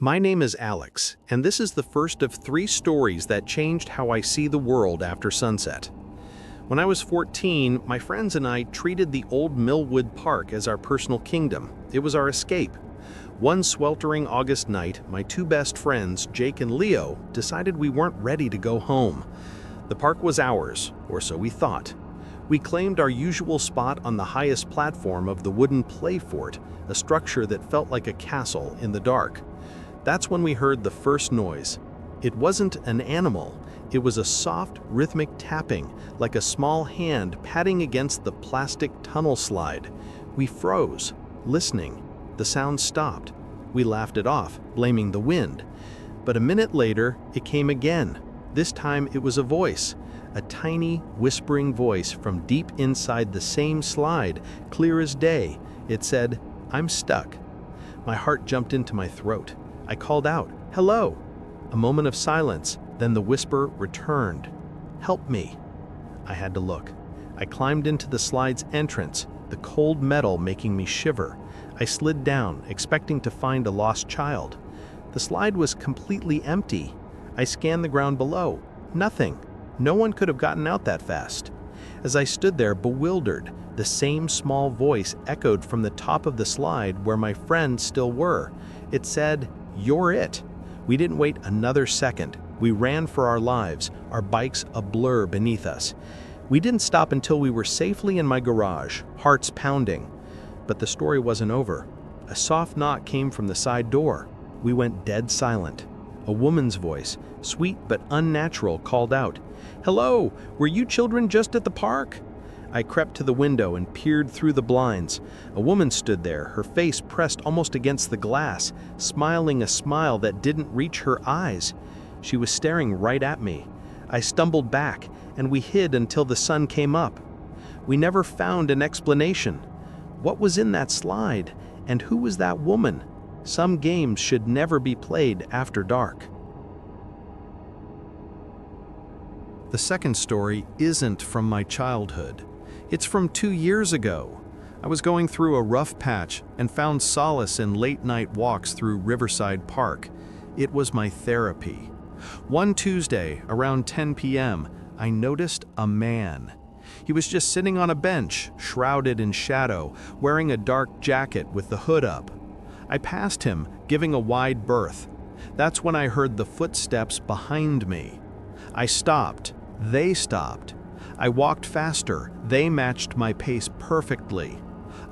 My name is Alex, and this is the first of 3 stories that changed how I see the world after sunset. When I was 14, my friends and I treated the old Millwood Park as our personal kingdom. It was our escape. One sweltering August night, my 2 best friends, Jake and Leo, decided we weren't ready to go home. The park was ours, or so we thought. We claimed our usual spot on the highest platform of the wooden play fort, a structure that felt like a castle in the dark. That's when we heard the first noise. It wasn't an animal. It was a soft, rhythmic tapping, like a small hand patting against the plastic tunnel slide. We froze, listening. The sound stopped. We laughed it off, blaming the wind. But a minute later, it came again. This time it was a voice, a tiny, whispering voice from deep inside the same slide, clear as day. It said, "I'm stuck." My heart jumped into my throat. I called out, "Hello!" A moment of silence, then the whisper returned, "Help me." I had to look. I climbed into the slide's entrance, the cold metal making me shiver. I slid down, expecting to find a lost child. The slide was completely empty. I scanned the ground below. Nothing. No one could have gotten out that fast. As I stood there bewildered, the same small voice echoed from the top of the slide where my friends still were. It said, "You're it." We didn't wait another second. We ran for our lives, our bikes a blur beneath us. We didn't stop until we were safely in my garage, hearts pounding. But the story wasn't over. A soft knock came from the side door. We went dead silent. A woman's voice, sweet but unnatural, called out, "Hello, were you children just at the park?" I crept to the window and peered through the blinds. A woman stood there, her face pressed almost against the glass, smiling a smile that didn't reach her eyes. She was staring right at me. I stumbled back, and we hid until the sun came up. We never found an explanation. What was in that slide, and who was that woman? Some games should never be played after dark. The second story isn't from my childhood. It's from 2 years ago. I was going through a rough patch and found solace in late-night walks through Riverside Park. It was my therapy. One Tuesday, around 10 p.m., I noticed a man. He was just sitting on a bench, shrouded in shadow, wearing a dark jacket with the hood up. I passed him, giving a wide berth. That's when I heard the footsteps behind me. I stopped. They stopped. I walked faster. They matched my pace perfectly.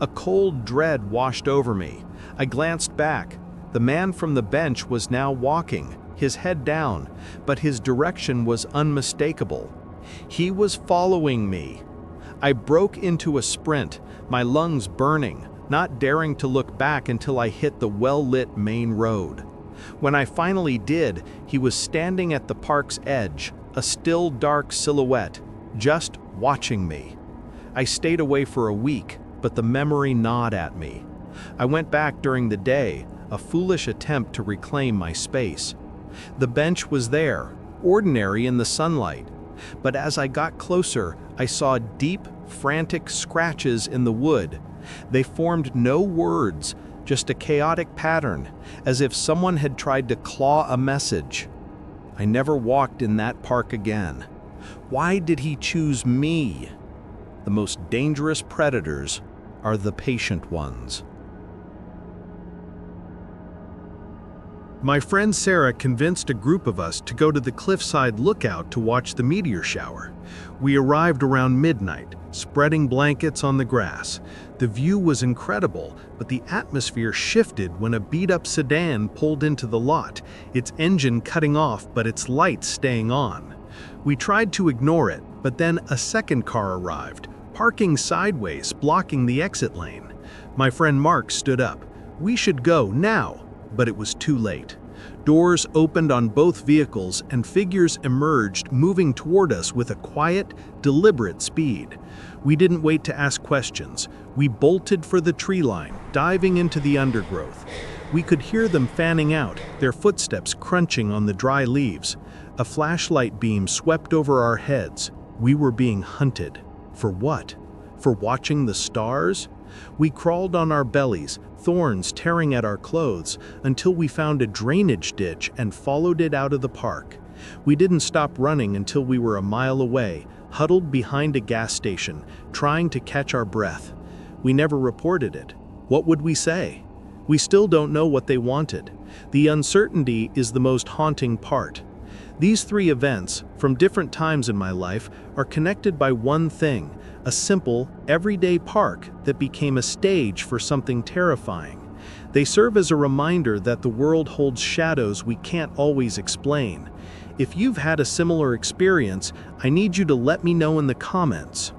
A cold dread washed over me. I glanced back. The man from the bench was now walking, his head down, but his direction was unmistakable. He was following me. I broke into a sprint, my lungs burning, not daring to look back until I hit the well-lit main road. When I finally did, he was standing at the park's edge, a still dark silhouette, just watching me. I stayed away for a week, but the memory gnawed at me. I went back during the day, a foolish attempt to reclaim my space. The bench was there, ordinary in the sunlight, but as I got closer, I saw deep, frantic scratches in the wood. They formed no words, just a chaotic pattern, as if someone had tried to claw a message. I never walked in that park again. Why did he choose me? The most dangerous predators are the patient ones. My friend Sarah convinced a group of us to go to the cliffside lookout to watch the meteor shower. We arrived around midnight, spreading blankets on the grass. The view was incredible, but the atmosphere shifted when a beat-up sedan pulled into the lot, its engine cutting off but its lights staying on. We tried to ignore it, but then a second car arrived, parking sideways, blocking the exit lane. My friend Mark stood up. "We should go now." But it was too late. Doors opened on both vehicles and figures emerged, moving toward us with a quiet, deliberate speed. We didn't wait to ask questions. We bolted for the tree line, diving into the undergrowth. We could hear them fanning out, their footsteps crunching on the dry leaves. A flashlight beam swept over our heads. We were being hunted. For what? For watching the stars? We crawled on our bellies, thorns tearing at our clothes, until we found a drainage ditch and followed it out of the park. We didn't stop running until we were a mile away, huddled behind a gas station, trying to catch our breath. We never reported it. What would we say? We still don't know what they wanted. The uncertainty is the most haunting part. These three events, from different times in my life, are connected by one thing: a simple, everyday park that became a stage for something terrifying. They serve as a reminder that the world holds shadows we can't always explain. If you've had a similar experience, I need you to let me know in the comments.